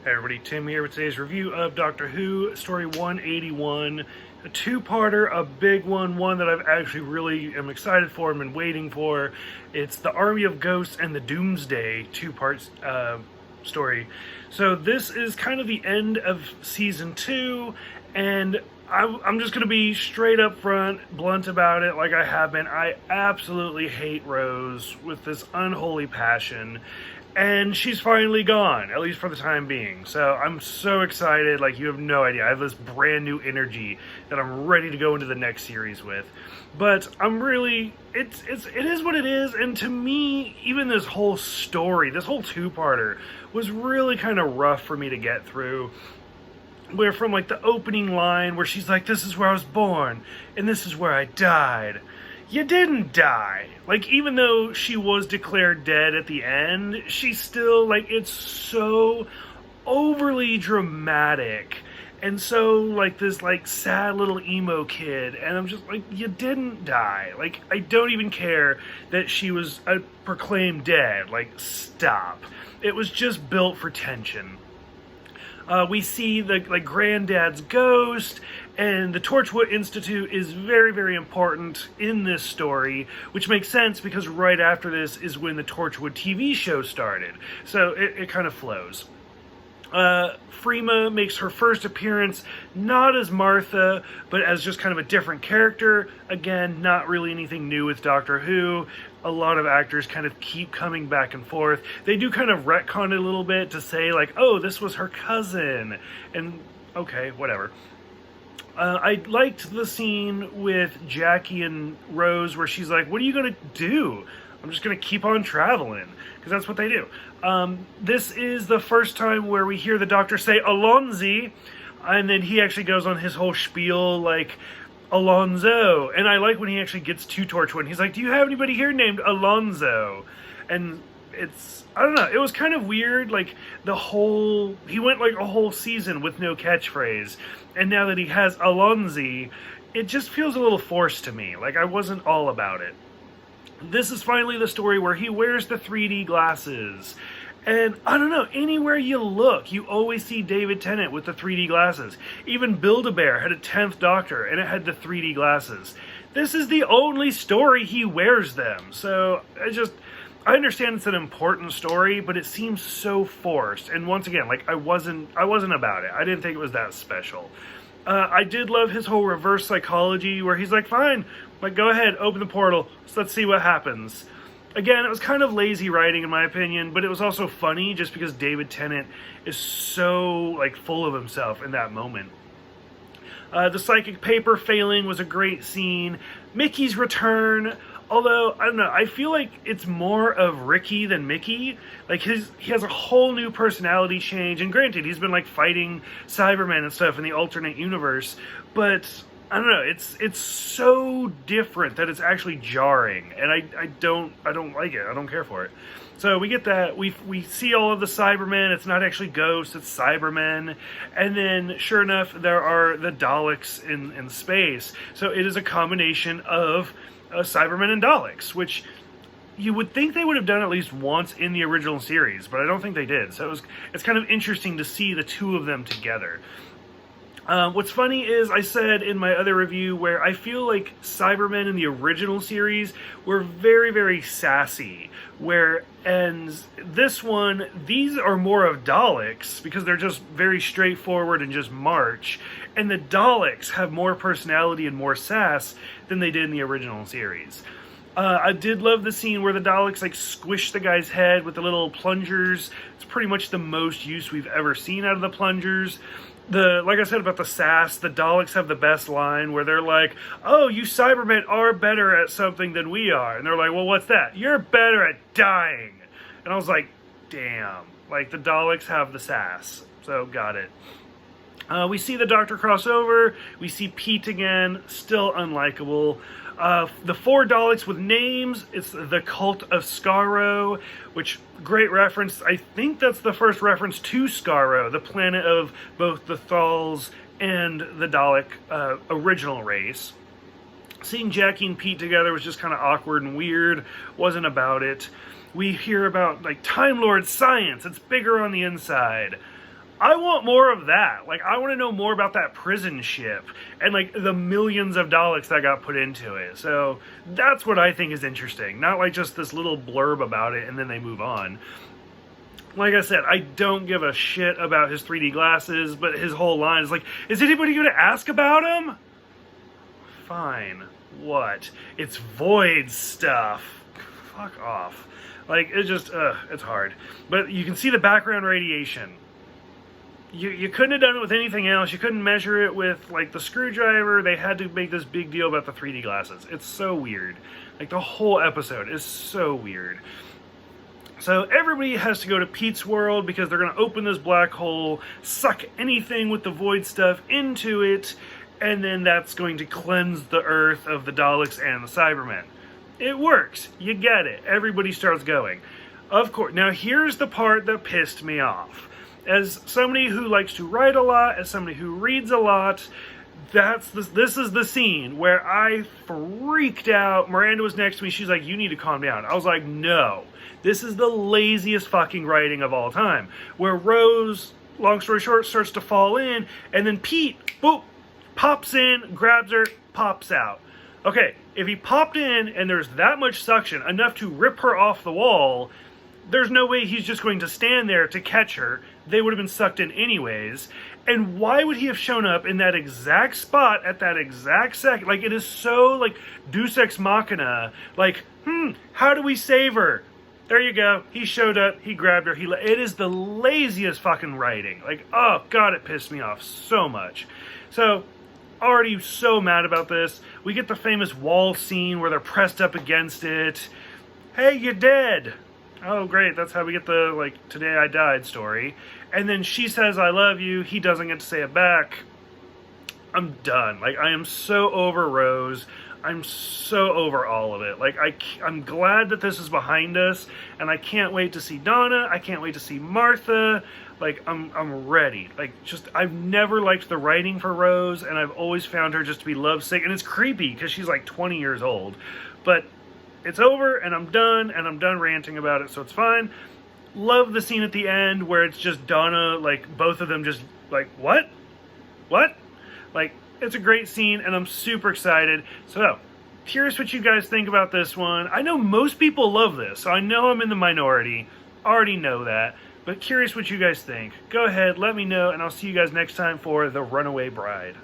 Hey everybody, Tim here with today's review of Doctor Who, Story 181, a two-parter, a big one that I've actually really am excited for and been waiting for. It's the Army of Ghosts and the Doomsday two-part story. So this is kind of the end of Season 2, and I'm just going to be straight up front, blunt about it like I have been. I absolutely hate Rose with this unholy passion. And she's finally gone, at least for the time being. So I'm so excited, like you have no idea. I have this brand new energy that I'm ready to go into the next series with. But I'm really, it is what it is. And to me, even this whole story, this whole two-parter, was really kind of rough for me to get through. Where from like the opening line where she's like, this is where I was born, and this is where I died. You didn't die. Like, even though she was declared dead at the end, she's still, like, it's so overly dramatic. And so, like, this, like, sad little emo kid. And I'm just like, you didn't die. Like, I don't even care that she was proclaimed dead. Like, stop. It was just built for tension. We see the granddad's ghost, and the Torchwood Institute is very, very important in this story, which makes sense because right after this is when the Torchwood TV show started. So it kind of flows. Freema makes her first appearance, not as Martha, but as just kind of a different character. Again, not really anything new with Doctor Who. A lot of actors kind of keep coming back and forth. They do kind of retcon it a little bit to say, like, oh, this was her cousin. And, okay, whatever. I liked the scene with Jackie and Rose where she's like, what are you going to do? I'm just going to keep on traveling. Because that's what they do. This is the first time where we hear the Doctor say, Alonzi. And then he actually goes on his whole spiel, like, Alonzo. And I like when he actually gets to Torchwood. He's like, do you have anybody here named Alonzo? And it's, I don't know, it was kind of weird. Like, he went like a whole season with no catchphrase. And now that he has Alonzi, it just feels a little forced to me. Like, I wasn't all about it. This is finally the story where he wears the 3D glasses. And I don't know, anywhere you look, you always see David Tennant with the 3D glasses. Even Build-A-Bear had a 10th Doctor, and it had the 3D glasses. This is the only story he wears them. So, I understand it's an important story, but it seems so forced. And once again, like, I wasn't about it. I didn't think it was that special. I did love his whole reverse psychology, where he's like, fine, like, go ahead, open the portal, so let's see what happens. Again, it was kind of lazy writing in my opinion, but it was also funny just because David Tennant is so, like, full of himself in that moment. The psychic paper failing was a great scene. Mickey's return, although, I don't know, I feel like it's more of Ricky than Mickey. Like, he has a whole new personality change, and granted, he's been, like, fighting Cybermen and stuff in the alternate universe, but I don't know, it's so different that it's actually jarring, and I don't like it. I don't care for it. So we get that. We see all of the Cybermen. It's not actually ghosts, it's Cybermen. And then, sure enough, there are the Daleks in space. So it is a combination of Cybermen and Daleks, which you would think they would have done at least once in the original series, but I don't think they did. So it's kind of interesting to see the two of them together. What's funny is I said in my other review where I feel like Cybermen in the original series were very, very sassy. And this one, these are more of Daleks because they're just very straightforward and just march. And the Daleks have more personality and more sass than they did in the original series. I did love the scene where the Daleks like squish the guy's head with the little plungers. It's pretty much the most use we've ever seen out of the plungers. Like I said about the sass, the Daleks have the best line where they're like, oh, you Cybermen are better at something than we are. And they're like, well, what's that? You're better at dying. And I was like, damn. Like, the Daleks have the sass. So, got it. We see the Doctor cross over. We see Pete again. Still unlikable. The 4 Daleks with names. It's the Cult of Skaro, which, great reference. I think that's the first reference to Skaro, the planet of both the Thals and the Dalek original race. Seeing Jackie and Pete together was just kind of awkward and weird. Wasn't about it. We hear about, like, Time Lord science. It's bigger on the inside. I want more of that. Like, I want to know more about that prison ship and, like, the millions of Daleks that got put into it. So that's what I think is interesting. Not like just this little blurb about it and then they move on. Like I said, I don't give a shit about his 3D glasses, but his whole line is like, is anybody going to ask about him? Fine. What? It's void stuff. Fuck off. Like, it's just, it's hard. But you can see the background radiation. You couldn't have done it with anything else. You couldn't measure it with, like, the screwdriver. They had to make this big deal about the 3D glasses. It's so weird. Like, the whole episode is so weird. So everybody has to go to Pete's world because they're going to open this black hole, suck anything with the void stuff into it, and then that's going to cleanse the Earth of the Daleks and the Cybermen. It works. You get it. Everybody starts going. Of course. Now, here's the part that pissed me off. As somebody who likes to write a lot, as somebody who reads a lot, this is the scene where I freaked out. Miranda was next to me. She's like, you need to calm down. I was like, no. This is the laziest fucking writing of all time. Where Rose, long story short, starts to fall in, and then Pete, boop, pops in, grabs her, pops out. Okay, if he popped in and there's that much suction, enough to rip her off the wall, there's no way he's just going to stand there to catch her. They would have been sucked in anyways. And why would he have shown up in that exact spot at that exact second? Like, it is so, like, Deus Ex Machina. Like, how do we save her? There you go. He showed up. He grabbed her. It is the laziest fucking writing. Like, oh, God, it pissed me off so much. So, already so mad about this. We get the famous wall scene where they're pressed up against it. Hey, you're dead. Oh, great. That's how we get the, like, today I died story. And then she says, I love you. He doesn't get to say it back. I'm done. Like, I am so over Rose. I'm so over all of it. Like, I'm glad that this is behind us. And I can't wait to see Donna. I can't wait to see Martha. Like, I'm ready. Like, just, I've never liked the writing for Rose. And I've always found her just to be lovesick. And it's creepy because she's, like, 20 years old. But it's over, and I'm done ranting about it, so it's fine. Love the scene at the end where it's just Donna, like, both of them just, like, what? What? Like, it's a great scene, and I'm super excited. So, curious what you guys think about this one. I know most people love this, so I know I'm in the minority. Already know that. But curious what you guys think. Go ahead, let me know, and I'll see you guys next time for The Runaway Bride.